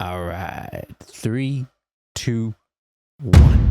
All right. 3, 2, 1.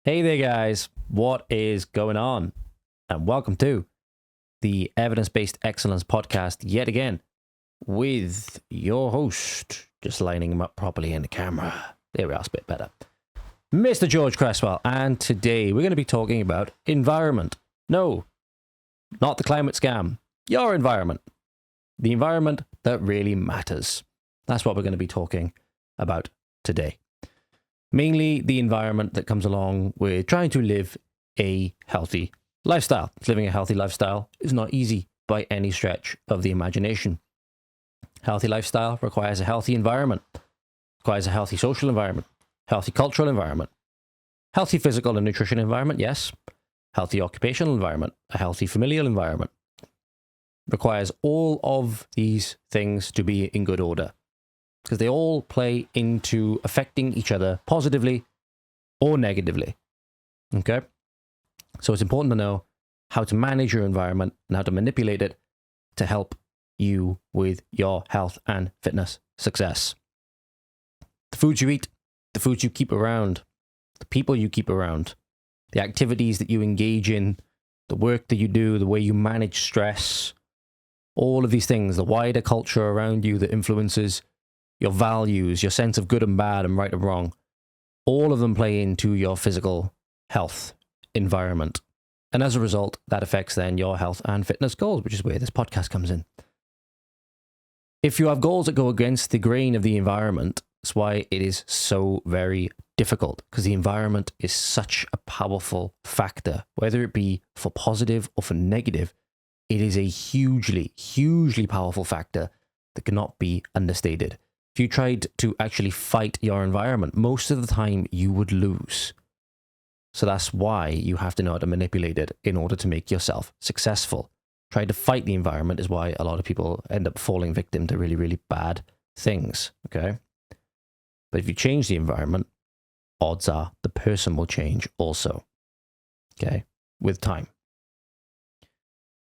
Hey there, guys. What is going on? And welcome to the Evidence-Based Excellence Podcast yet again with your host, just lining him up properly in the camera. There we are, a bit better. Mr. George Cresswell. And today we're going to be talking about environment. No, not the climate scam. Your environment. The environment that really matters. That's what we're going to be talking about today. Mainly the environment that comes along with trying to live a healthy lifestyle. Living a healthy lifestyle is not easy by any stretch of the imagination. Healthy lifestyle requires a healthy environment, requires a healthy social environment, healthy cultural environment, healthy physical and nutrition environment, yes, healthy occupational environment, a healthy familial environment. Requires all of these things to be in good order, because they all play into affecting each other positively or negatively. Okay? So it's important to know how to manage your environment and how to manipulate it to help you with your health and fitness success. The foods you eat, the foods you keep around, the people you keep around, the activities that you engage in, the work that you do, the way you manage stress, all of these things, the wider culture around you that influences your values, your sense of good and bad and right and wrong, all of them play into your physical health environment. And as a result, that affects then your health and fitness goals, which is where this podcast comes in. If you have goals that go against the grain of the environment, that's why it is so very difficult, because the environment is such a powerful factor, whether it be for positive or for negative. It is a hugely, hugely powerful factor that cannot be understated. If you tried to actually fight your environment, most of the time you would lose. So that's why you have to know how to manipulate it in order to make yourself successful. Trying to fight the environment is why a lot of people end up falling victim to really, really bad things. Okay? But if you change the environment, odds are the person will change also. Okay? With time.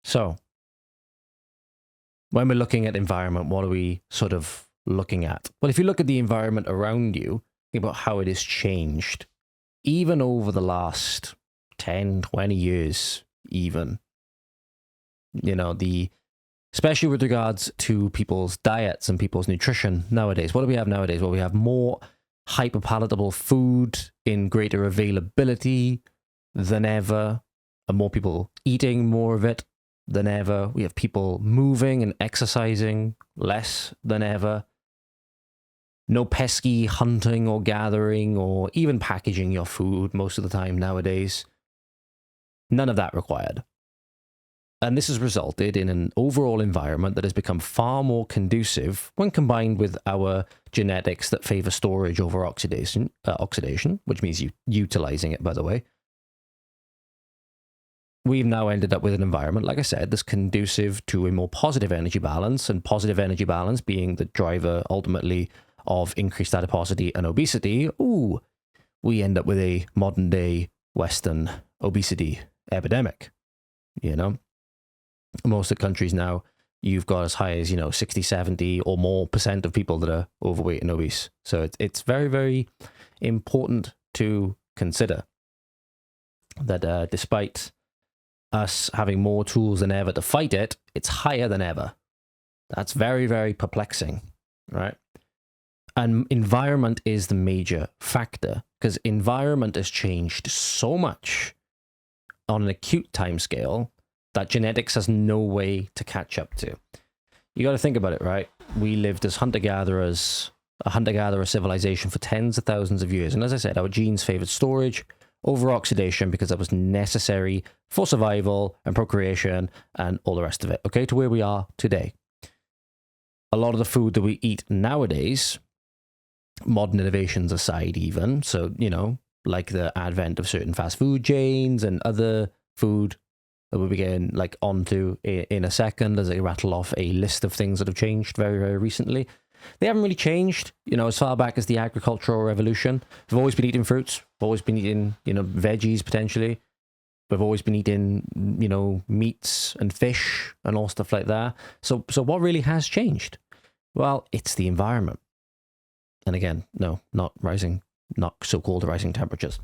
So, when we're looking at environment, what are we sort of looking at? Well, if you look at the environment around you, think about how it has changed, even over the last 10, 20 years, even. You know, especially with regards to people's diets and people's nutrition nowadays. What do we have nowadays? Well, we have more hyper-palatable food in greater availability than ever, and more people eating more of it than ever. We have people moving and exercising less than ever. No pesky hunting or gathering or even packaging your food most of the time nowadays. None of that required. And this has resulted in an overall environment that has become far more conducive when combined with our genetics that favor storage over oxidation, which means utilizing it, by the way. We've now ended up with an environment, like I said, that's conducive to a more positive energy balance, and positive energy balance being the driver ultimately of increased adiposity and obesity. Ooh, we end up with a modern day Western obesity epidemic. You know, most of the countries now, you've got as high as, 60, 70 or more % of people that are overweight and obese. So it's very, very important to consider that despite us having more tools than ever to fight it, it's higher than ever. That's very, very perplexing, right? And environment is the major factor, because environment has changed so much on an acute timescale that genetics has no way to catch up to. You got to think about it, right? We lived as hunter-gatherers, a hunter-gatherer civilization for tens of thousands of years. And as I said, our genes favored storage over oxidation because that was necessary for survival and procreation and all the rest of it, okay, to where we are today. A lot of the food that we eat nowadays, modern innovations aside even, so, you know, like the advent of certain fast food chains and other food that we'll be getting like onto in a second as I rattle off a list of things that have changed very, very recently. They haven't really changed, you know, as far back as the agricultural revolution. We've always been eating fruits, we've always been eating, you know, veggies potentially. We've always been eating, you know, meats and fish and all stuff like that. So what really has changed? Well, it's the environment. And again, no, not so-called rising temperatures.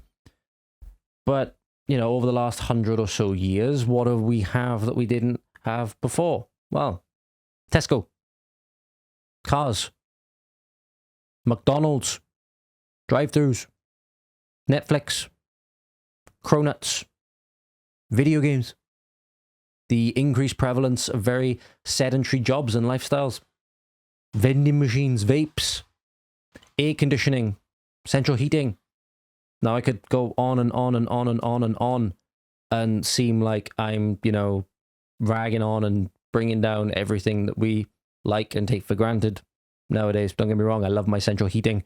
But, you know, over the last 100 or so years, what have we have that we didn't have before? Well, Tesco, cars, McDonald's, drive-thrus, Netflix, cronuts, video games, the increased prevalence of very sedentary jobs and lifestyles, vending machines, vapes, air conditioning, central heating. Now I could go on and on and on and on and on and seem like I'm, you know, ragging on and bringing down everything that we like and take for granted nowadays. Don't get me wrong, I love my central heating.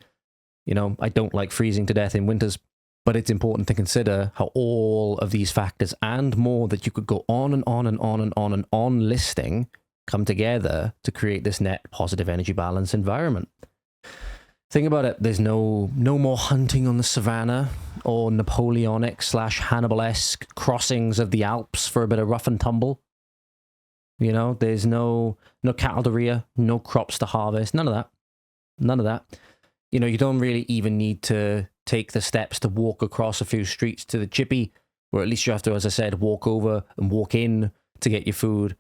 You know, I don't like freezing to death in winters, but it's important to consider how all of these factors and more that you could go on and on and on and on and on listing come together to create this net positive energy balance environment. Think about it. There's no more hunting on the savannah or Napoleonic / Hannibal-esque crossings of the Alps for a bit of rough and tumble. You know, there's no cattle to rear, no crops to harvest, none of that. None of that. You know, you don't really even need to take the steps to walk across a few streets to the chippy, where at least you have to, as I said, walk over and walk in to get your food,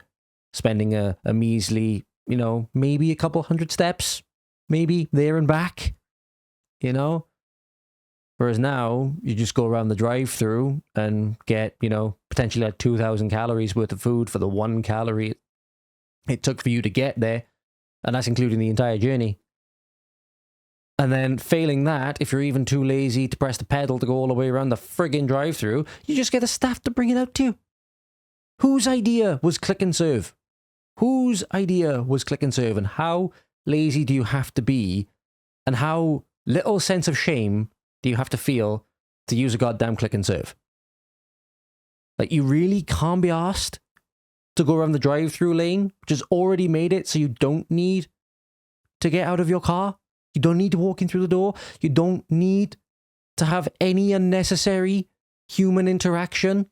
spending a measly, you know, maybe a couple hundred steps. Maybe there and back, you know? Whereas now, you just go around the drive-thru and get, you know, potentially like 2,000 calories worth of food for the 1 calorie it took for you to get there. And that's including the entire journey. And then failing that, if you're even too lazy to press the pedal to go all the way around the friggin' drive-thru, you just get the staff to bring it out to you. Whose idea was click and serve? Whose idea was click and serve? And how lazy do you have to be, and how little sense of shame do you have to feel to use a goddamn click and serve? Like, you really can't be asked to go around the drive-through lane, which has already made it so you don't need to get out of your car. You don't need to walk in through the door. You don't need to have any unnecessary human interaction.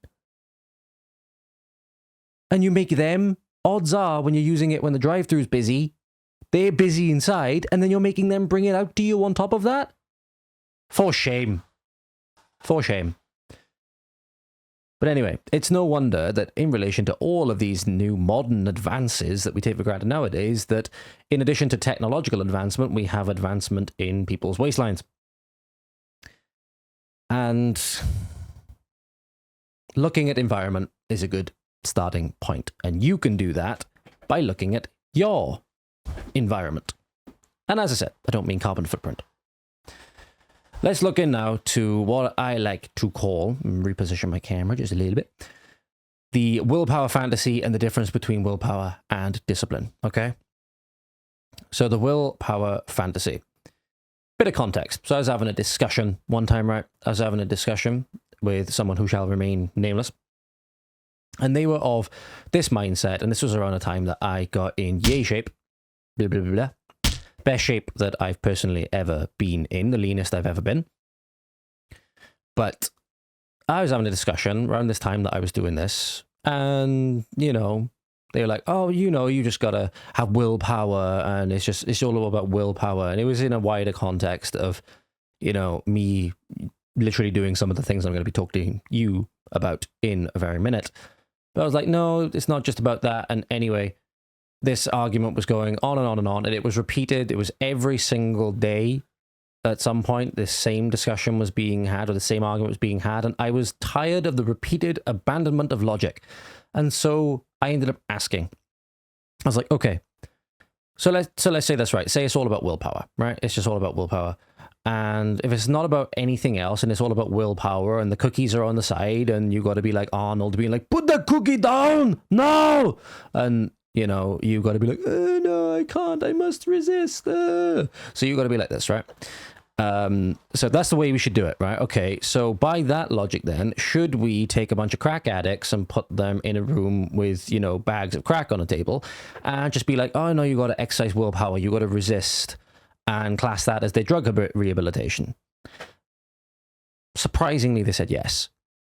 And you make them, odds are, when you're using it when the drive-through is busy, they're busy inside, and then you're making them bring it out to you on top of that? For shame. For shame. But anyway, it's no wonder that in relation to all of these new modern advances that we take for granted nowadays, that in addition to technological advancement, we have advancement in people's waistlines. And looking at environment is a good starting point. And you can do that by looking at your environment. And as I said, I don't mean carbon footprint. Let's look in now to what I like to call, reposition my camera just a little bit, the willpower fantasy and the difference between willpower and discipline, okay? So the willpower fantasy. Bit of context. So I was having a discussion one time, right? I was having a discussion with someone who shall remain nameless. And they were of this mindset, and this was around a time that I got in yay shape, blah, blah, blah, blah. Best shape that I've personally ever been in, the leanest I've ever been. But I was having a discussion around this time that I was doing this, and, you know, they were like, oh, you know, you just gotta have willpower, and it's all about willpower. And it was in a wider context of, you know, me literally doing some of the things I'm going to be talking to you about in a very minute. But I was like, no, it's not just about that. And anyway, this argument was going on and on and on, and it was repeated. It was every single day. At some point, this same discussion was being had, or the same argument was being had, and I was tired of the repeated abandonment of logic. And so I ended up asking. I was like, okay, so let's say that's right. Say it's all about willpower, right? It's just all about willpower. And if it's not about anything else, and it's all about willpower, and the cookies are on the side, and you got to be like Arnold, being like, put that cookie down, no! And, you know, you got to be like, oh, no, I can't, I must resist. So you got to be like this, right? So that's the way we should do it, right? Okay, so by that logic then, should we take a bunch of crack addicts and put them in a room with, you know, bags of crack on a table and just be like, oh no, you got to exercise willpower, you got to resist, and class that as their drug rehabilitation? Surprisingly, they said yes.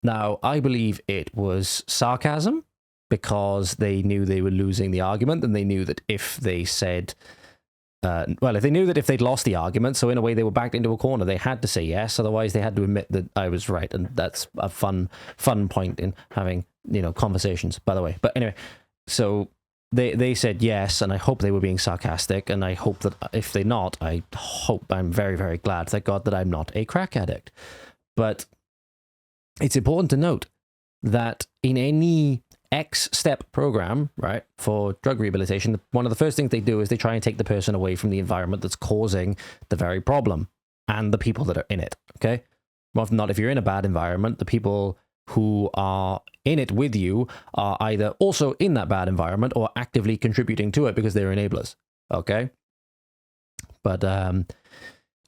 Now, I believe it was sarcasm, because they knew they were losing the argument, and they knew that if they said... if they knew that if they'd lost the argument, so in a way they were backed into a corner, they had to say yes, otherwise they had to admit that I was right. And that's a fun point in having, you know, conversations, by the way. But anyway, so they said yes, and I hope they were being sarcastic, and I hope that if they're not, I'm very, very glad, thank God, that I'm not a crack addict. But it's important to note that in any X-step program, right, for drug rehabilitation, one of the first things they do is they try and take the person away from the environment that's causing the very problem and the people that are in it, okay? More often than not, if you're in a bad environment, the people who are in it with you are either also in that bad environment or actively contributing to it because they're enablers, okay? But,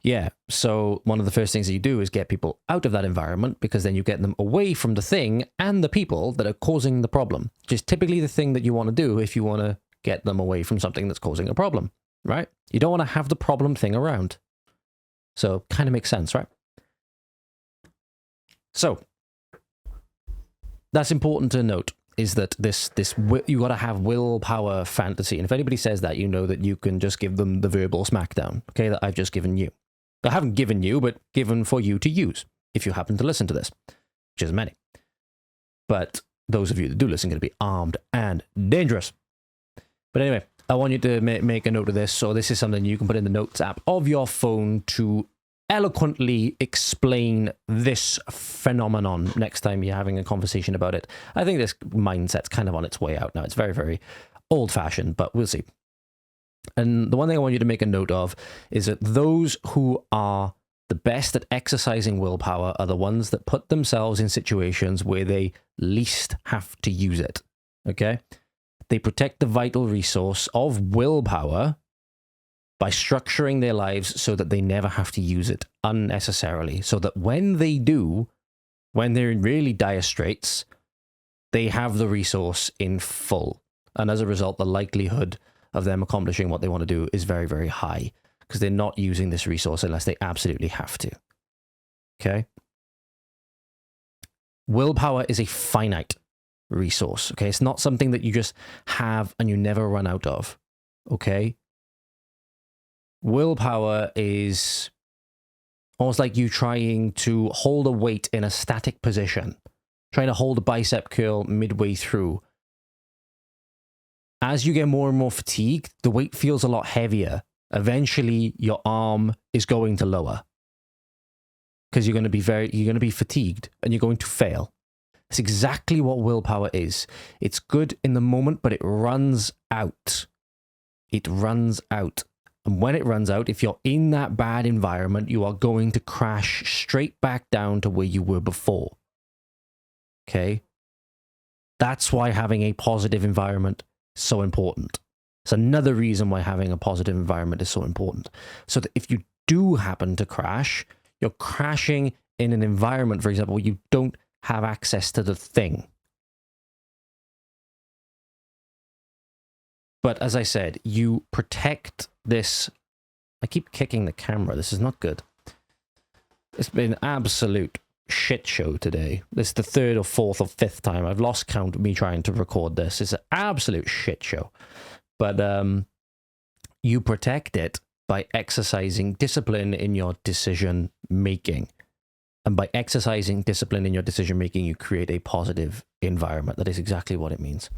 yeah, so one of the first things that you do is get people out of that environment, because then you get them away from the thing and the people that are causing the problem, which is typically the thing that you want to do if you want to get them away from something that's causing a problem, right? You don't want to have the problem thing around. So kind of makes sense, right? So that's important to note, is that you got to have willpower fantasy. And if anybody says that, you know that you can just give them the verbal smackdown, okay, that I've just given you. I haven't given you, but given for you to use, if you happen to listen to this, which is many. But those of you that do listen are going to be armed and dangerous. But anyway, I want you to make a note of this. So this is something you can put in the notes app of your phone to eloquently explain this phenomenon next time you're having a conversation about it. I think this mindset's kind of on its way out now. It's very, very old-fashioned, but we'll see. And the one thing I want you to make a note of is that those who are the best at exercising willpower are the ones that put themselves in situations where they least have to use it, okay? They protect the vital resource of willpower by structuring their lives so that they never have to use it unnecessarily, so that when they do, when they're in really dire straits, they have the resource in full. And as a result, the likelihood of them accomplishing what they want to do is very, very high, because they're not using this resource unless they absolutely have to. Okay? Willpower is a finite resource. Okay? It's not something that you just have and you never run out of. Okay? Willpower is almost like you trying to hold a weight in a static position, trying to hold a bicep curl midway through. As you get more and more fatigued, the weight feels a lot heavier. Eventually, your arm is going to lower, because you're going to be fatigued and you're going to fail. It's exactly what willpower is. It's good in the moment, but it runs out. It runs out. And when it runs out, if you're in that bad environment, you are going to crash straight back down to where you were before. Okay? That's why having a positive environment is so important. It's another reason why having a positive environment is so important. So that if you do happen to crash, you're crashing in an environment, for example, where you don't have access to the thing. But as I said, you protect this. I keep kicking the camera. This is not good. It's been an absolute shit show today. This is the third or fourth or fifth time. I've lost count of me trying to record this. It's an absolute shit show. But you protect it by exercising discipline in your decision making. And by exercising discipline in your decision making, you create a positive environment. That is exactly what it means.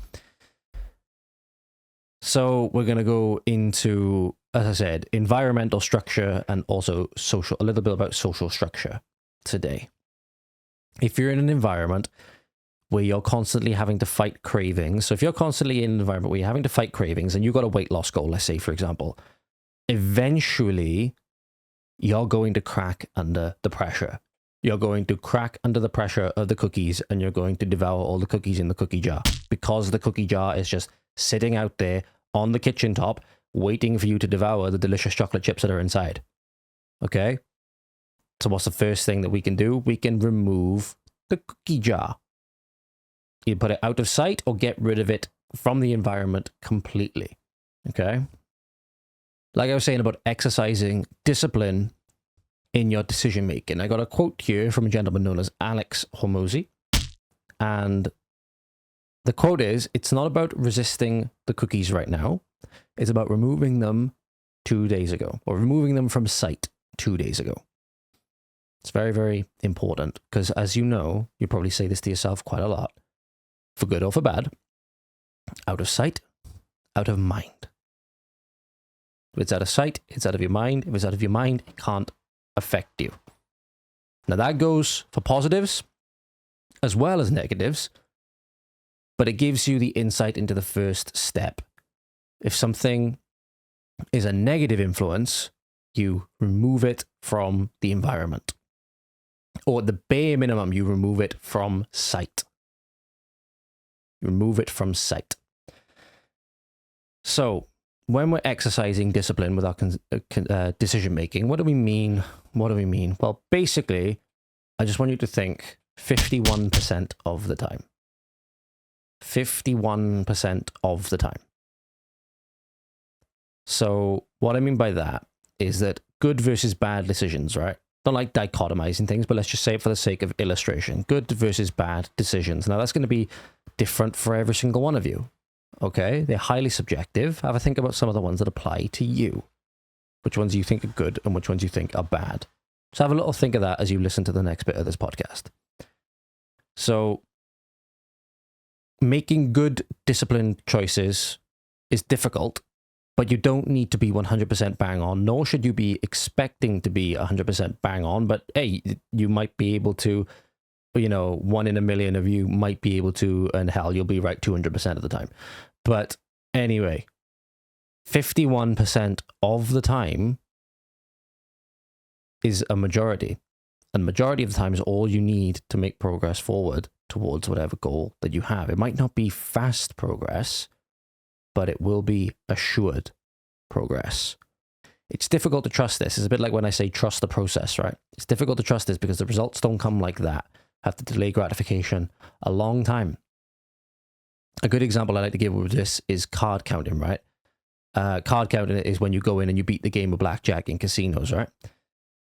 So we're going to go into, as I said, environmental structure and also a little bit about social structure today. If you're in an environment where you're constantly having to fight cravings, so if you're constantly in an environment where you're having to fight cravings and you've got a weight loss goal, let's say, for example, eventually you're going to crack under the pressure. You're going to crack under the pressure of the cookies and you're going to devour all the cookies in the cookie jar because the cookie jar is just sitting out there on the kitchen top waiting for you to devour the delicious chocolate chips that are inside. Okay? So what's the first thing that we can do? We can remove the cookie jar. You put it out of sight or get rid of it from the environment completely. Okay? Like I was saying about exercising discipline in your decision making. I got a quote here from a gentleman known as Alex Hormozy. And the quote is, "It's not about resisting the cookies right now. It's about removing them 2 days ago, or removing them from sight 2 days ago." It's very, very important because, as you know, you probably say this to yourself quite a lot, for good or for bad, out of sight, out of mind. If it's out of sight, it's out of your mind. If it's out of your mind, it can't affect you. Now that goes for positives as well as negatives, but it gives you the insight into the first step. If something is a negative influence, you remove it from the environment. Or at the bare minimum, you remove it from sight. Remove it from sight. So, when we're exercising discipline with our decision making, what do we mean? What do we mean? Well, basically, I just want you to think 51% of the time. 51% of the time. So what I mean by that is that good versus bad decisions, right? Don't like dichotomizing things, but let's just say it for the sake of illustration. Good versus bad decisions. Now that's going to be different for every single one of you. Okay? They're highly subjective. Have a think about some of the ones that apply to you. Which ones you think are good and which ones you think are bad. So have a little think of that as you listen to the next bit of this podcast. So making good disciplined choices is difficult, but you don't need to be 100% bang on, nor should you be expecting to be 100% bang on. But hey, you might be able to, 1 in a million of you might be able to, and hell, you'll be right 200% of the time. But anyway, 51% of the time is a majority. And majority of the time is all you need to make progress forward towards whatever goal that you have. It might not be fast progress, but it will be assured progress. It's difficult to trust this. It's a bit like when I say trust the process, right? It's difficult to trust this because the results don't come like that. Have to delay gratification a long time. A good example I like to give with this is card counting, right? Card counting is when you go in and you beat the game of blackjack in casinos, right?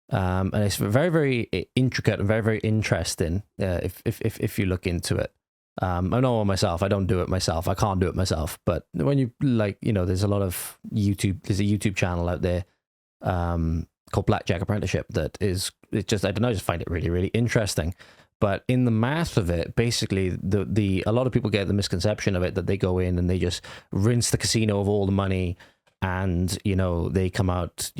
And it's very, very intricate and very, very interesting if you look into it. I know myself, I don't do it myself. I can't do it myself. But when you there's a lot of there's a YouTube channel out there called Blackjack Apprenticeship that is, I just find it really, really interesting. But in the math of it, basically, a lot of people get the misconception of it that they go in and they just rinse the casino of all the money, and they come out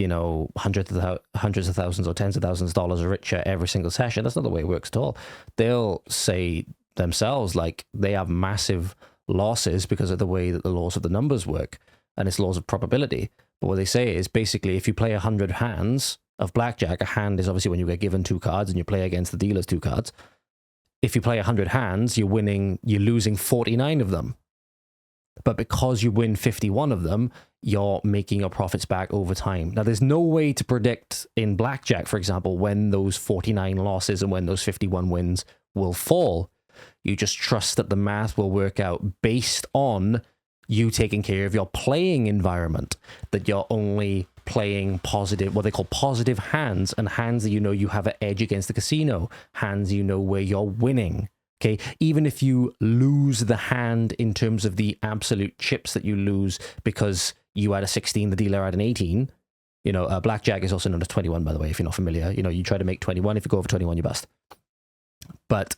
hundreds of thousands or tens of thousands of dollars richer every single session. That's not the way it works at all. They'll say themselves like they have massive losses because of the way that the laws of the numbers work, and it's laws of probability. But what they say is basically if you play 100 hands of blackjack, a hand is obviously when you get given 2 cards and you play against the dealer's 2 cards. If you play 100 hands, you're losing 49 of them. But because you win 51 of them, you're making your profits back over time. Now, there's no way to predict in blackjack, for example, when those 49 losses and when those 51 wins will fall. You just trust that the math will work out based on you taking care of your playing environment, that you're only playing positive, what they call positive hands, and hands that you have an edge against the casino, hands where you're winning. Okay, even if you lose the hand in terms of the absolute chips that you lose because you had a 16, the dealer had an 18. Blackjack is also known as 21, by the way, if you're not familiar. You try to make 21. If you go over 21, you bust. But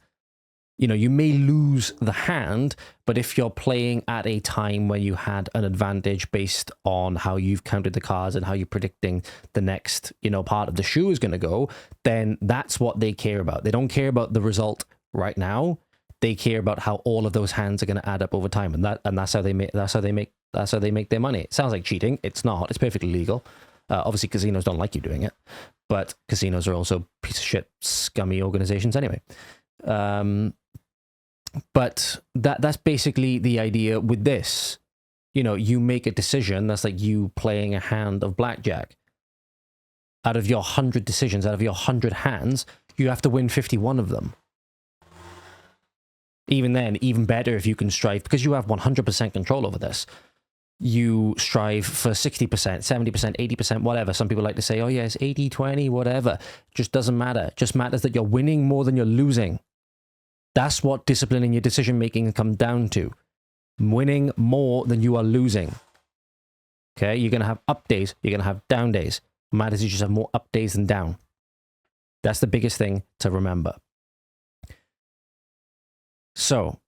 you may lose the hand, but if you're playing at a time where you had an advantage based on how you've counted the cards and how you're predicting the next, part of the shoe is going to go, then that's what they care about. They don't care about the result right now. They care about how all of those hands are going to add up over time, and that's how they make their money. It sounds like cheating. It's not. It's perfectly legal. Obviously, casinos don't like you doing it, but casinos are also piece of shit, scummy organizations anyway. But that's basically the idea with this. You make a decision that's like you playing a hand of blackjack. Out of your 100 decisions, out of your 100 hands, you have to win 51 of them. Even then, even better if you can strive, because you have 100% control over this. You strive for 60%, 70%, 80%, whatever. Some people like to say, oh yeah, it's 80, 20, whatever. Just doesn't matter. It just matters that you're winning more than you're losing. That's what discipline in your decision-making comes down to. Winning more than you are losing. Okay? You're going to have up days. You're going to have down days. Matters you just have more up days than down. That's the biggest thing to remember. So,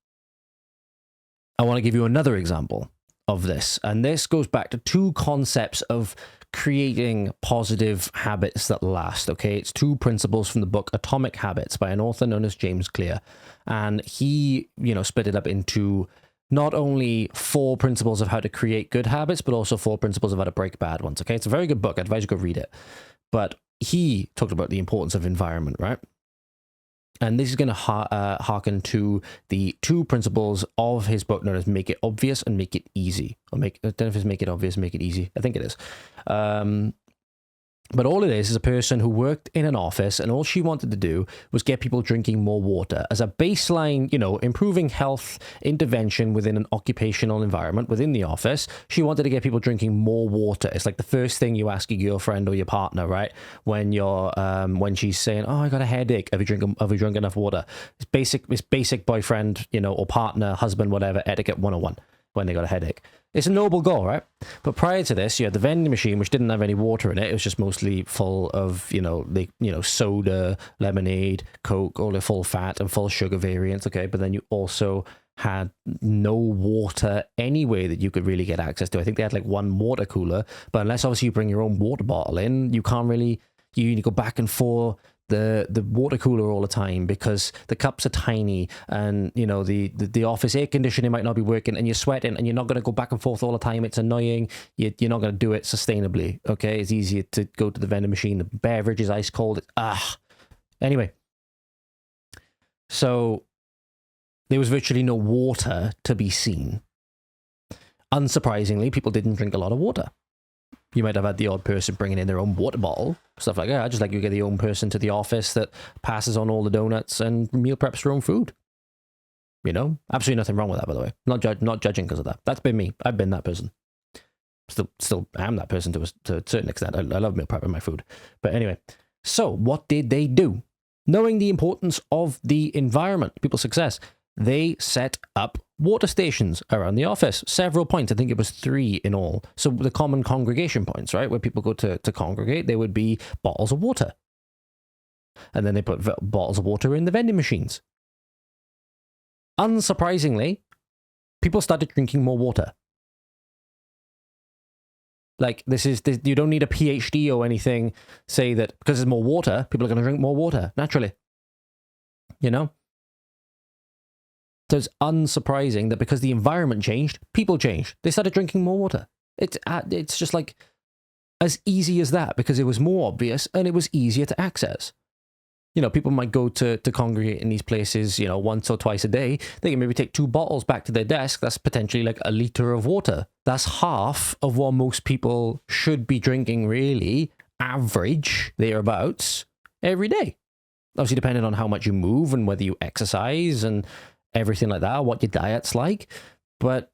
I want to give you another example of this. And this goes back to two concepts of creating positive habits that last. Okay, it's two principles from the book Atomic Habits by an author known as James Clear. And he, split it up into not only 4 principles of how to create good habits, but also 4 principles of how to break bad ones. Okay, it's a very good book. I advise you go read it. But he talked about the importance of environment, right? And this is going to hearken to the 2 principles of his book known as Make It Obvious and Make It Easy. I don't know if it's Make It Obvious, Make It Easy. I think it is. But all it is a person who worked in an office, and all she wanted to do was get people drinking more water as a baseline, improving health intervention within an occupational environment within the office. She wanted to get people drinking more water. It's like the first thing you ask your girlfriend or your partner, right? When when she's saying, "Oh, I got a headache. Have you drunk enough water?" It's basic boyfriend, or partner, husband, whatever, etiquette 101 when they got a headache. It's a noble goal, right? But prior to this, you had the vending machine, which didn't have any water in it. It was just mostly full of, soda, lemonade, Coke, all the full fat and full sugar variants, okay? But then you also had no water anyway that you could really get access to. I think they had like one water cooler, but unless obviously you bring your own water bottle in, you can't really, you go back and forth the water cooler all the time because the cups are tiny, and the office air conditioning might not be working, and you're sweating, and you're not going to go back and forth all the time. It's annoying. You're not going to do it sustainably. Okay, it's easier to go to the vending machine. The beverage is ice cold. Anyway, so there was virtually no water to be seen. Unsurprisingly, people didn't drink a lot of water. You might have had the odd person bringing in their own water bottle, stuff like that. Just like you get the own person to the office that passes on all the donuts and meal preps their own food. Absolutely nothing wrong with that, by the way. Not judging because of that. That's been me. I've been that person. Still am that person to a certain extent. I love meal prepping my food. But anyway, so what did they do? Knowing the importance of the environment, people's success, they set up water stations around the office. Several points. I think it was 3 in all. So the common congregation points, right? Where people go to congregate, there would be bottles of water. And then they put bottles of water in the vending machines. Unsurprisingly, people started drinking more water. Like, you don't need a PhD or anything say that because there's more water, people are going to drink more water, naturally. So it's unsurprising that because the environment changed, people changed. They started drinking more water. It's just like as easy as that, because it was more obvious and it was easier to access. People might go to congregate in these places, once or twice a day. They can maybe take 2 bottles back to their desk. That's potentially like a liter of water. That's half of what most people should be drinking, really, average, thereabouts, every day. Obviously, depending on how much you move and whether you exercise and everything like that, what your diet's like. But,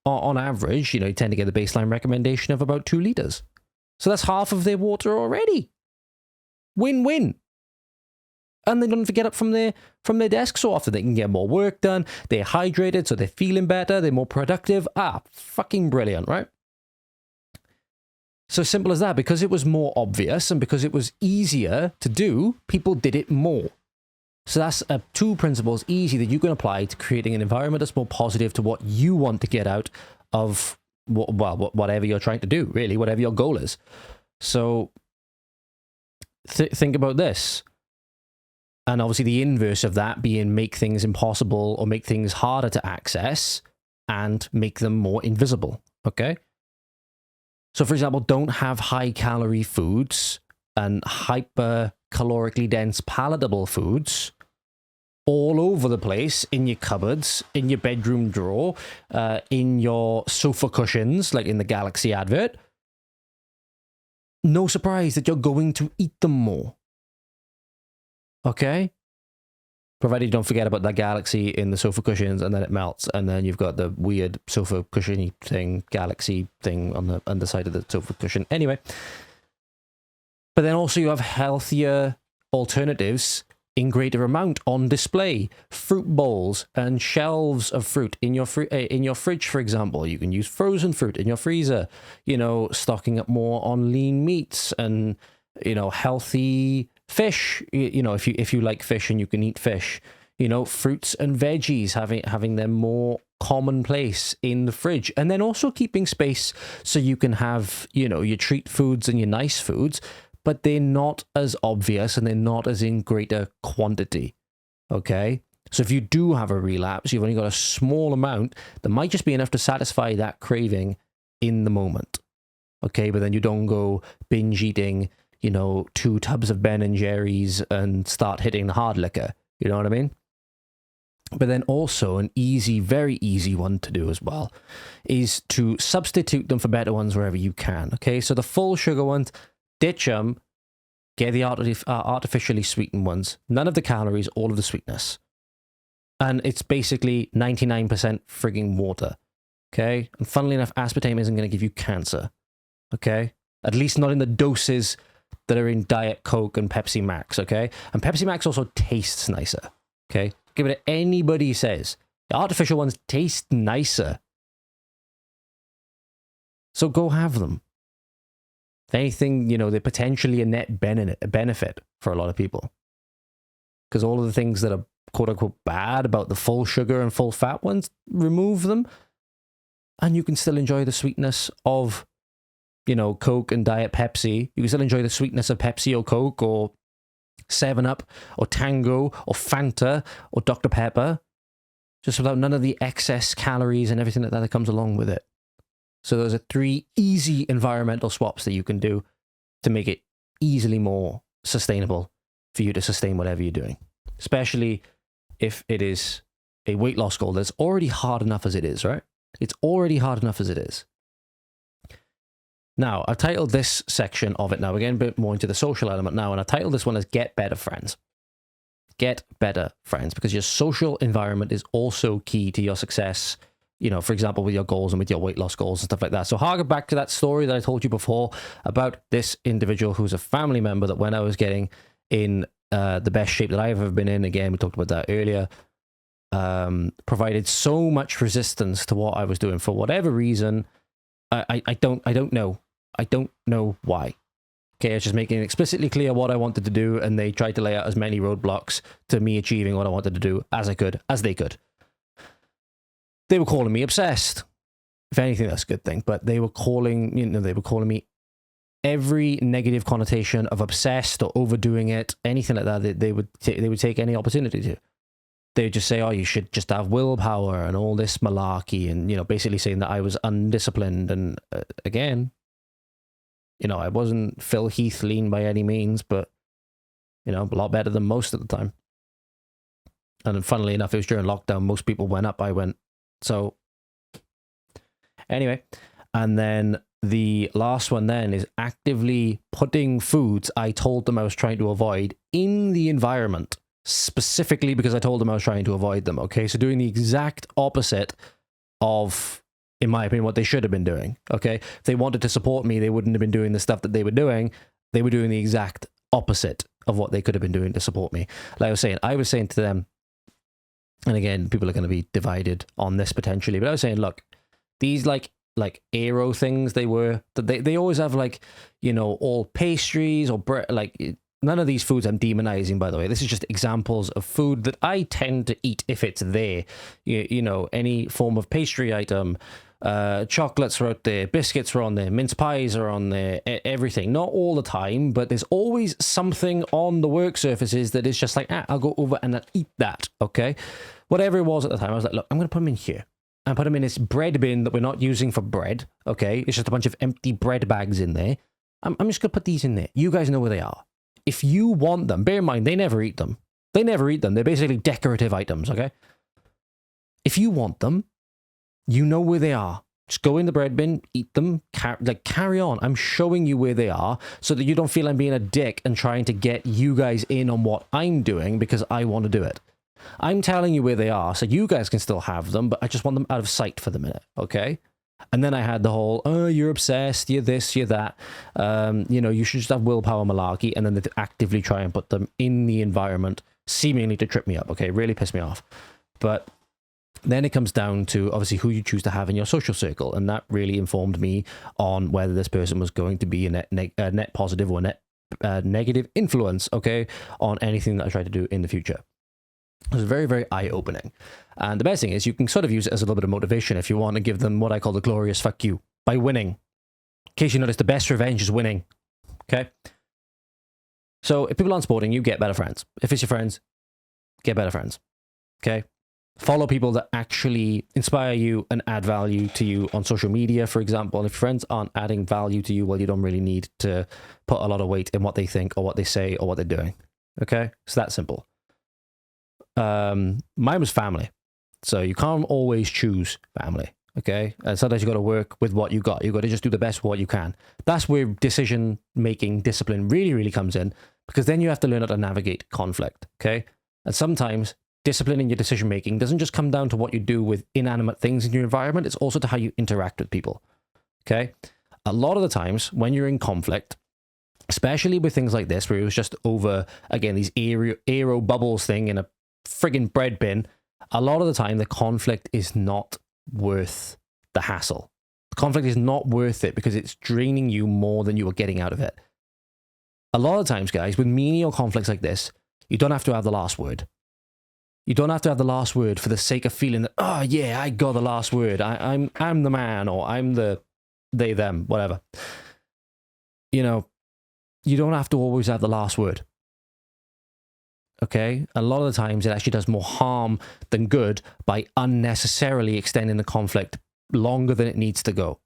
on average, you tend to get the baseline recommendation of about 2 liters. So that's half of their water already. Win-win. And they don't have to get up from their desk so often. They can get more work done. They're hydrated, so they're feeling better. They're more productive. Fucking brilliant, right? So simple as that. Because it was more obvious and because it was easier to do, people did it more. So that's two principles easy that you can apply to creating an environment that's more positive to what you want to get out of, well, whatever you're trying to do, really, whatever your goal is. So think about this. And obviously the inverse of that being make things impossible or make things harder to access and make them more invisible, okay? So for example, don't have high calorie foods and hyper calorically dense palatable foods all over the place in your cupboards, in your bedroom drawer, in your sofa cushions, like in the Galaxy advert. No surprise that you're going to eat them more. Okay? Provided you don't forget about that Galaxy in the sofa cushions and then it melts and then you've got the weird sofa cushiony thing, Galaxy thing on the underside of the sofa cushion. Anyway. But then also you have healthier alternatives in greater amount on display. Fruit bowls and shelves of fruit in your fridge, for example. You can use frozen fruit in your freezer. You know, stocking up more on lean meats and, you know, healthy fish. You know, if you like fish and you can eat fish. You know, fruits and veggies, having them more commonplace in the fridge. And then also keeping space so you can have, you know, your treat foods and your nice foods, but they're not as obvious and they're not as in greater quantity, okay? So if you do have a relapse, you've only got a small amount that might just be enough to satisfy that craving in the moment, okay? But then you don't go binge eating, you know, 2 tubs of Ben and Jerry's and start hitting the hard liquor, you know what I mean? But then also an easy, very easy one to do as well is to substitute them for better ones wherever you can, okay? So the full sugar ones, ditch them, get the artificially sweetened ones. None of the calories, all of the sweetness. And it's basically 99% frigging water, okay? And funnily enough, aspartame isn't going to give you cancer, okay? At least not in the doses that are in Diet Coke and Pepsi Max, okay? And Pepsi Max also tastes nicer, okay? Give it to anybody says. The artificial ones taste nicer. So go have them. If anything, you know, they're potentially a net benefit for a lot of people. Because all of the things that are quote-unquote bad about the full sugar and full fat ones, remove them, and you can still enjoy the sweetness of, you know, Coke and Diet Pepsi. You can still enjoy the sweetness of Pepsi or Coke or 7-Up or Tango or Fanta or Dr. Pepper, just without none of the excess calories and everything that comes along with it. So those are 3 easy environmental swaps that you can do to make it easily more sustainable for you to sustain whatever you're doing, especially if it is a weight loss goal that's already hard enough as it is, right? It's already hard enough as it is. Now, I've titled this section of it now, we're getting a bit more into the social element now, and I titled this one as Get Better Friends. Get better friends, because your social environment is also key to your success, you know, for example, with your goals and with your weight loss goals and stuff like that. So harken back to that story that I told you before about this individual who's a family member that when I was getting in the best shape that I've ever been in, again, we talked about that earlier, provided so much resistance to what I was doing for whatever reason. I don't know. I don't know why. Okay, it's just making it explicitly clear what I wanted to do, and they tried to lay out as many roadblocks to me achieving what I wanted to do as they could. They were calling me obsessed. If anything, that's a good thing. But they were calling me every negative connotation of obsessed or overdoing it, anything like that. They would take any opportunity to. They would just say, "Oh, you should just have willpower," and all this malarkey, and, you know, basically saying that I was undisciplined. And again, you know, I wasn't Phil Heath lean by any means, but, you know, a lot better than most of the time. And funnily enough, it was during lockdown. Most people went up, I went. So anyway, and then the last one then is actively putting foods I told them I was trying to avoid in the environment, specifically because I told them I was trying to avoid them. Okay, so doing the exact opposite of, in my opinion, what they should have been doing. Okay, if they wanted to support me, they wouldn't have been doing the stuff that they were doing. They were doing the exact opposite of what they could have been doing to support me. Like I was saying to them, and again, people are going to be divided on this potentially, but I was saying, look, these like aero things, they always have, like, you know, all pastries or like none of these foods I'm demonizing, by the way. This is just examples of food that I tend to eat if it's there. You know, any form of pastry item, chocolates are out there, biscuits are on there, mince pies are on there, everything. Not all the time, but there's always something on the work surfaces that is just like, I'll go over and I'll eat that, okay? Whatever it was at the time, I was like, look, I'm going to put them in here. And put them in this bread bin that we're not using for bread, okay? It's just a bunch of empty bread bags in there. I'm just going to put these in there. You guys know where they are. If you want them, bear in mind, they never eat them. They never eat them. They're basically decorative items, okay? If you want them, you know where they are. Just go in the bread bin, eat them, carry on. I'm showing you where they are so that you don't feel I'm being a dick and trying to get you guys in on what I'm doing because I want to do it. I'm telling you where they are so you guys can still have them, but I just want them out of sight for the minute, okay? And then I had the whole, oh, you're obsessed, you're this, you're that. You know, you should just have willpower malarkey, and then they actively try and put them in the environment, seemingly to trip me up, okay? Really piss me off. But then it comes down to, obviously, who you choose to have in your social circle, and that really informed me on whether this person was going to be a net positive or net negative influence, okay, on anything that I try to do in the future. It was very, very eye-opening. And the best thing is you can sort of use it as a little bit of motivation if you want to give them what I call the glorious fuck you by winning. In case you notice, the best revenge is winning. Okay? So if people aren't supporting you, get better friends. If it's your friends, get better friends. Okay? Follow people that actually inspire you and add value to you on social media, for example. And if friends aren't adding value to you, well, you don't really need to put a lot of weight in what they think or what they say or what they're doing. Okay? It's that simple. Mine was family. So you can't always choose family, okay? And sometimes you got to work with what you got. You got to just do the best of what you can. That's where decision-making discipline really, really comes in, because then you have to learn how to navigate conflict, okay? And sometimes discipline in your decision-making doesn't just come down to what you do with inanimate things in your environment. It's also to how you interact with people, okay? A lot of the times when you're in conflict, especially with things like this, where it was just over, again, these aero bubbles thing in a friggin' bread bin, a lot of the time the conflict is not worth the hassle. The conflict is not worth it because it's draining you more than you are getting out of it. A lot of times, guys, with menial conflicts like this, you don't have to have the last word. You don't have to have the last word for the sake of feeling that, oh yeah, I got the last word. I'm the man, or I'm the they, them, whatever. You know, you don't have to always have the last word. Okay, a lot of the times it actually does more harm than good by unnecessarily extending the conflict longer than it needs to go.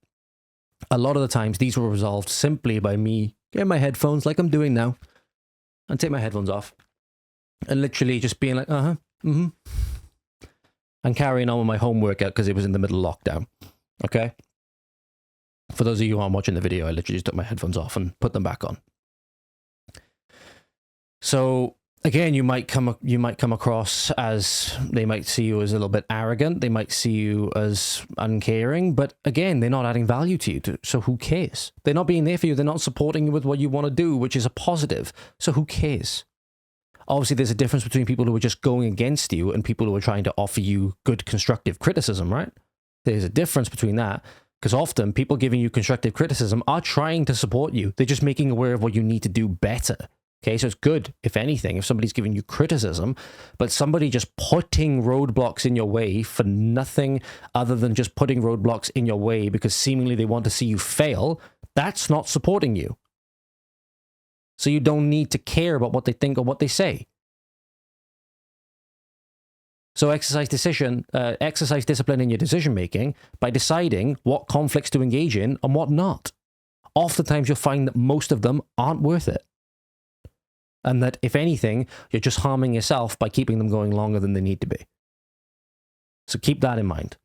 A lot of the times these were resolved simply by me getting my headphones like I'm doing now and take my headphones off and literally just being like, and carrying on with my home workout because it was in the middle of lockdown. Okay, for those of you who aren't watching the video, I literally just took my headphones off and put them back on. So again, you might come across as, they might see you as a little bit arrogant. They might see you as uncaring. But again, they're not adding value to you. So who cares? They're not being there for you. They're not supporting you with what you want to do, which is a positive. So who cares? Obviously, there's a difference between people who are just going against you and people who are trying to offer you good constructive criticism, right? There's a difference between that. Because often people giving you constructive criticism are trying to support you. They're just making aware of what you need to do better. Okay, so it's good, if anything, if somebody's giving you criticism, but somebody just putting roadblocks in your way for nothing other than just putting roadblocks in your way because seemingly they want to see you fail, that's not supporting you. So you don't need to care about what they think or what they say. So exercise discipline in your decision-making by deciding what conflicts to engage in and what not. Oftentimes you'll find that most of them aren't worth it. And that, if anything, you're just harming yourself by keeping them going longer than they need to be. So keep that in mind.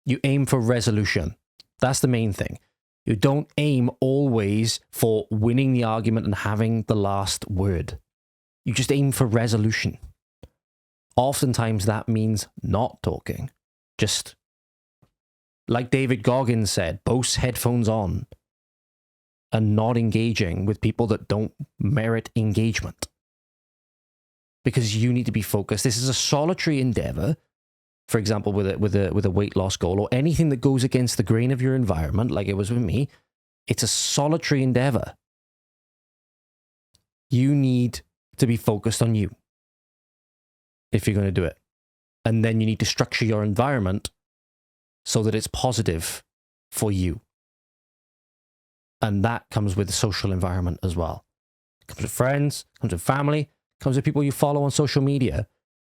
You aim for resolution. That's the main thing. You don't aim always for winning the argument and having the last word. You just aim for resolution. Oftentimes that means not talking. Just, like David Goggins said, Bose headphones on. And not engaging with people that don't merit engagement. Because you need to be focused. This is a solitary endeavor, for example, with a weight loss goal or anything that goes against the grain of your environment, like it was with me. It's a solitary endeavor. You need to be focused on you if you're going to do it. And then you need to structure your environment so that it's positive for you. And that comes with the social environment as well. It comes with friends, comes with family, comes with people you follow on social media.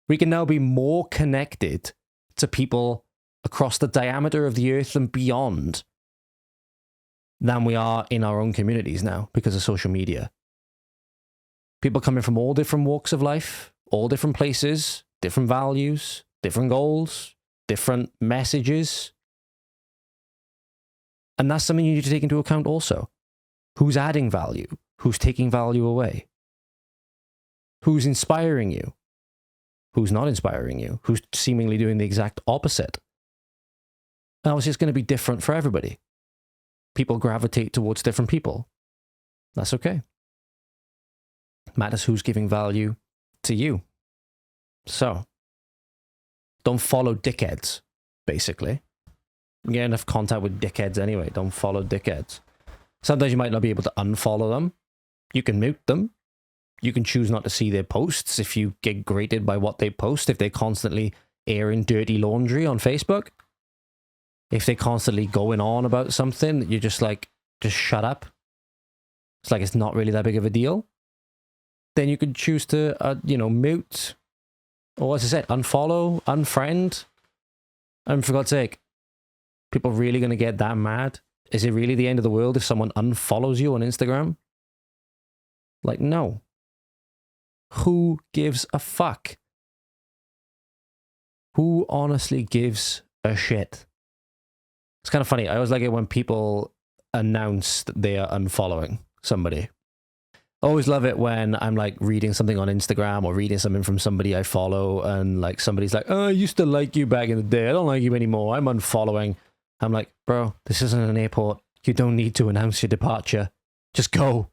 We can now be more connected to people across the diameter of the earth and beyond than we are in our own communities now because of social media. People coming from all different walks of life, all different places, different values, different goals, different messages. And that's something you need to take into account also. Who's adding value? Who's taking value away? Who's inspiring you? Who's not inspiring you? Who's seemingly doing the exact opposite? And obviously, it's going to be different for everybody. People gravitate towards different people. That's okay. Matters who's giving value to you. So, don't follow dickheads, basically. You get enough contact with dickheads anyway. Don't follow dickheads. Sometimes you might not be able to unfollow them. You can mute them. You can choose not to see their posts if you get grated by what they post, if they're constantly airing dirty laundry on Facebook. If they're constantly going on about something that you're just like, just shut up. It's like it's not really that big of a deal. Then you could choose to, mute. Or as I said, unfollow, unfriend. And for God's sake, people really going to get that mad? Is it really the end of the world if someone unfollows you on Instagram? Like, no. Who gives a fuck? Who honestly gives a shit? It's kind of funny. I always like it when people announce that they are unfollowing somebody. I always love it when I'm like reading something on Instagram or reading something from somebody I follow and like somebody's like, oh, I used to like you back in the day. I don't like you anymore. I'm unfollowing. I'm like, bro, this isn't an airport. You don't need to announce your departure. Just go.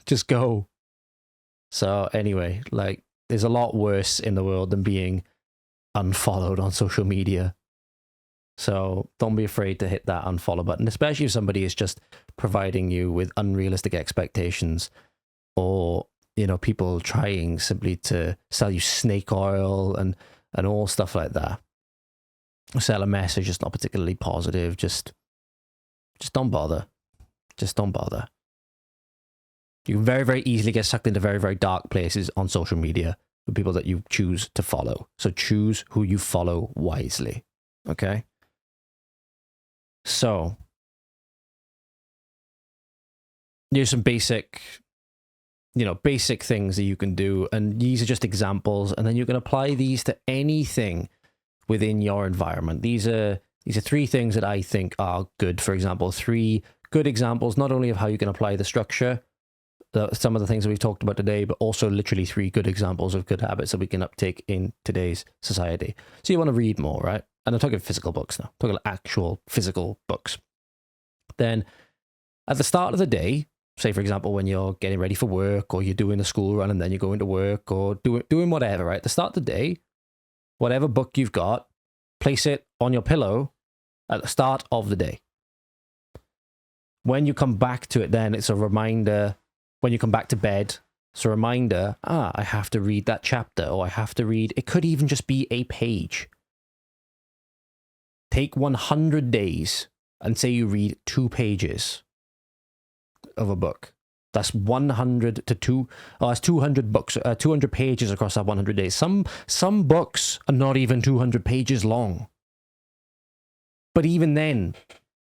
Just go. So anyway, like there's a lot worse in the world than being unfollowed on social media. So don't be afraid to hit that unfollow button, especially if somebody is just providing you with unrealistic expectations or, people trying simply to sell you snake oil and all stuff like that. Sell a message that's not particularly positive. Just don't bother. Just don't bother. You can very, very easily get sucked into very, very dark places on social media with people that you choose to follow. So choose who you follow wisely. Okay? So, here's some basic things that you can do. And these are just examples. And then you can apply these to anything within your environment. These are 3 things that I think are good. For example, 3 good examples, not only of how you can apply the structure, some of the things that we've talked about today, but also literally 3 good examples of good habits that we can uptake in today's society. So you want to read more, right? And I'm talking physical books now. I'm talking actual physical books. Then at the start of the day, say for example, when you're getting ready for work or you're doing a school run and then you're going to work or doing whatever, right? At the start of the day, whatever book you've got, place it on your pillow at the start of the day. When you come back to it, then it's a reminder. When you come back to bed, it's a reminder, I have to read that chapter, or I have to read, it could even just be a page. Take 100 days and say you read 2 pages of a book. That's 100 to 2, that's 200 books, 200 pages across that 100 days. Some books are not even 200 pages long. But even then,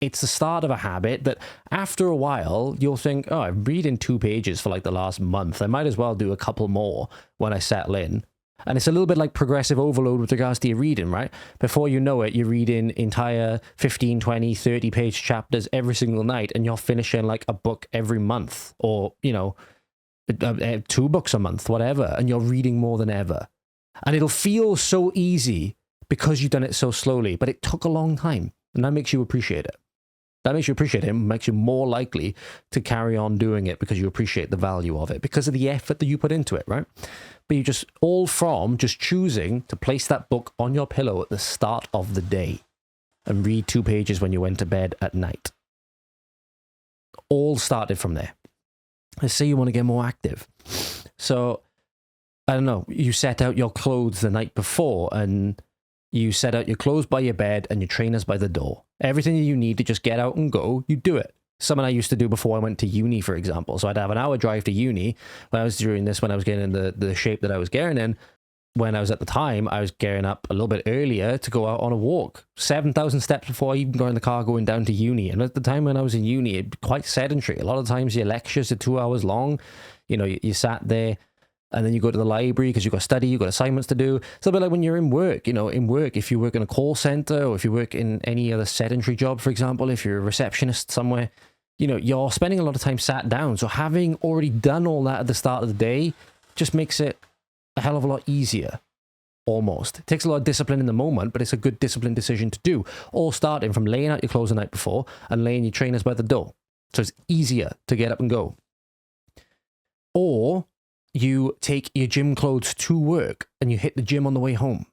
it's the start of a habit that after a while, you'll think, oh, I'm reading 2 pages for like the last month. I might as well do a couple more when I settle in. And it's a little bit like progressive overload with regards to your reading, right? Before you know it, you're reading entire 15, 20, 30 page chapters every single night, and you're finishing like a book every month, or, 2 books a month, whatever. And you're reading more than ever. And it'll feel so easy because you've done it so slowly, but it took a long time. And that makes you appreciate it. That makes you appreciate it and makes you more likely to carry on doing it because you appreciate the value of it, because of the effort that you put into it, right? But you just, all from just choosing to place that book on your pillow at the start of the day and read 2 pages when you went to bed at night. All started from there. let's say you want to get more active. So, I don't know, you set out your clothes the night before and you set out your clothes by your bed and your trainers by the door. Everything that you need to just get out and go, you do it. Something I used to do before I went to uni, for example. So I'd have an hour drive to uni. When I was doing this, when I was getting in the shape that I was getting in, when I was at the time, I was gearing up a little bit earlier to go out on a walk. 7,000 steps before I even got in the car going down to uni. And at the time when I was in uni, it was quite sedentary. A lot of times your lectures are 2 hours long. You know, you sat there and then you go to the library because you've got to study, you've got assignments to do. It's a bit like when you're in work, you know, in work, if you work in a call center or if you work in any other sedentary job, for example, if you're a receptionist somewhere, you know, you're spending a lot of time sat down. So having already done all that at the start of the day just makes it a hell of a lot easier, almost. It takes a lot of discipline in the moment, but it's a good disciplined decision to do. All starting from laying out your clothes the night before and laying your trainers by the door. So it's easier to get up and go. Or you take your gym clothes to work and you hit the gym on the way home.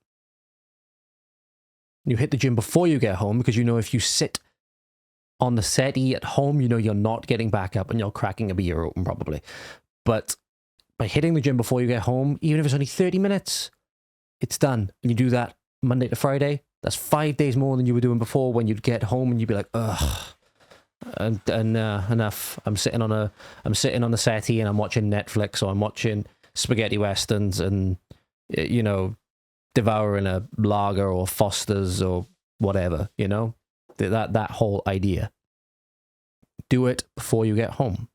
You hit the gym before you get home because you know if you sit on the settee at home, you know you're not getting back up and you're cracking a beer open probably. But by hitting the gym before you get home, even if it's only 30 minutes, it's done. And you do that Monday to Friday. That's 5 days more than you were doing before when you'd get home and you'd be like, ugh. And enough. I'm sitting on the settee and I'm watching Netflix or I'm watching spaghetti westerns and, you know, devouring a lager or Foster's or whatever, you know, that whole idea. Do it before you get home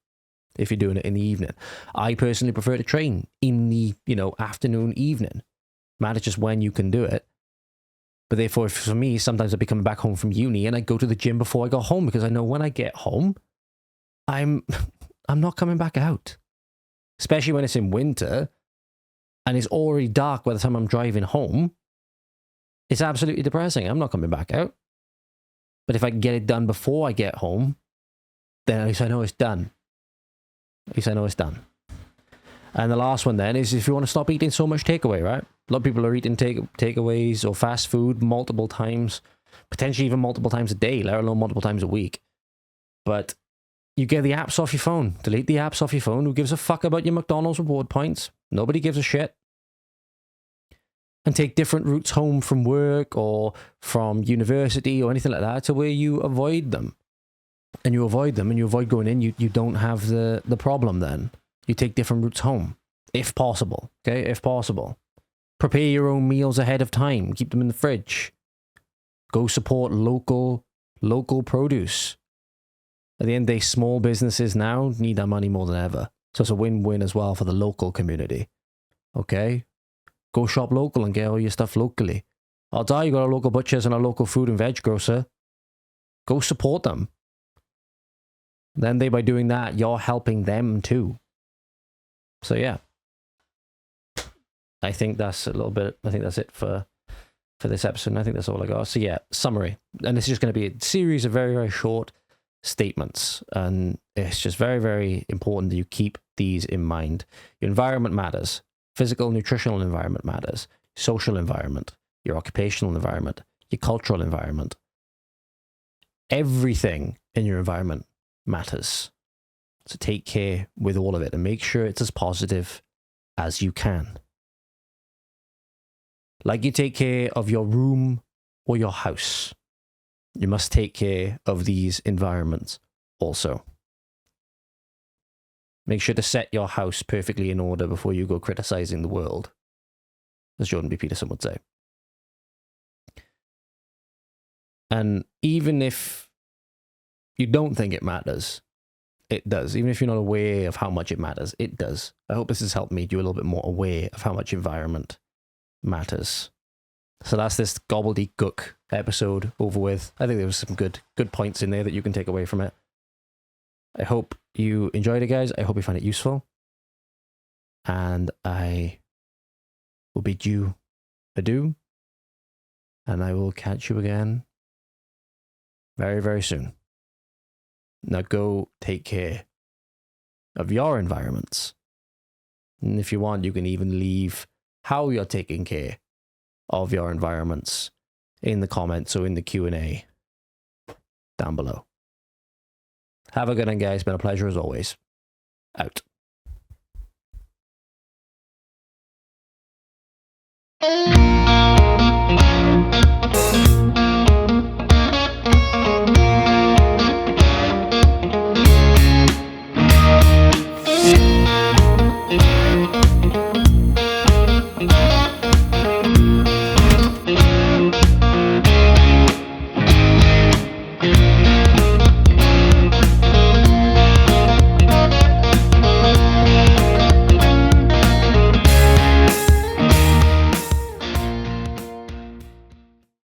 if you're doing it in the evening. I personally prefer to train in the, you know, afternoon, evening. Matters just when you can do it. But therefore, for me, sometimes I'll be coming back home from uni and I go to the gym before I go home because I know when I get home, I'm not coming back out. Especially when it's in winter and it's already dark by the time I'm driving home. It's absolutely depressing. I'm not coming back out. But if I can get it done before I get home, then at least I know it's done. At least I know it's done. And the last one then is if you want to stop eating so much takeaway, right? A lot of people are eating takeaways or fast food multiple times, potentially even multiple times a day, let alone multiple times a week. But you get the apps off your phone. Delete the apps off your phone. Who gives a fuck about your McDonald's reward points? Nobody gives a shit. And take different routes home from work or from university or anything like that to where you avoid them. And you avoid them and you avoid going in. You don't have the problem then. You take different routes home, if possible. Okay, if possible. Prepare your own meals ahead of time. Keep them in the fridge. Go support local produce. At the end of the day, small businesses now need that money more than ever. So it's a win-win as well for the local community. Okay? Go shop local and get all your stuff locally. Odds are you got a local butchers and a local food and veg grocer. Go support them. Then by doing that, you're helping them too. So yeah. I think that's it for this episode. And I think that's all I got. So yeah, summary. And this is just going to be a series of very, very short statements. And it's just very, very important that you keep these in mind. Your environment matters. Physical, nutritional environment matters. Social environment. Your occupational environment. Your cultural environment. Everything in your environment matters. So take care with all of it and make sure it's as positive as you can. Like you take care of your room or your house, you must take care of these environments also. Make sure to set your house perfectly in order before you go criticizing the world, as Jordan B. Peterson would say. And even if you don't think it matters, it does. Even if you're not aware of how much it matters, it does. I hope this has helped me do a little bit more aware of how much environment matters. So that's this gobbledygook episode over with. I think there was some good points in there that you can take away from it. I hope you enjoyed it, guys. I hope you find it useful. And I will bid you adieu. And I will catch you again very, very soon. Now go take care of your environments. And if you want, you can even leave how you're taking care of your environments in the comments or in the Q&A down below. Have a good one, guys. It's been a pleasure as always. out.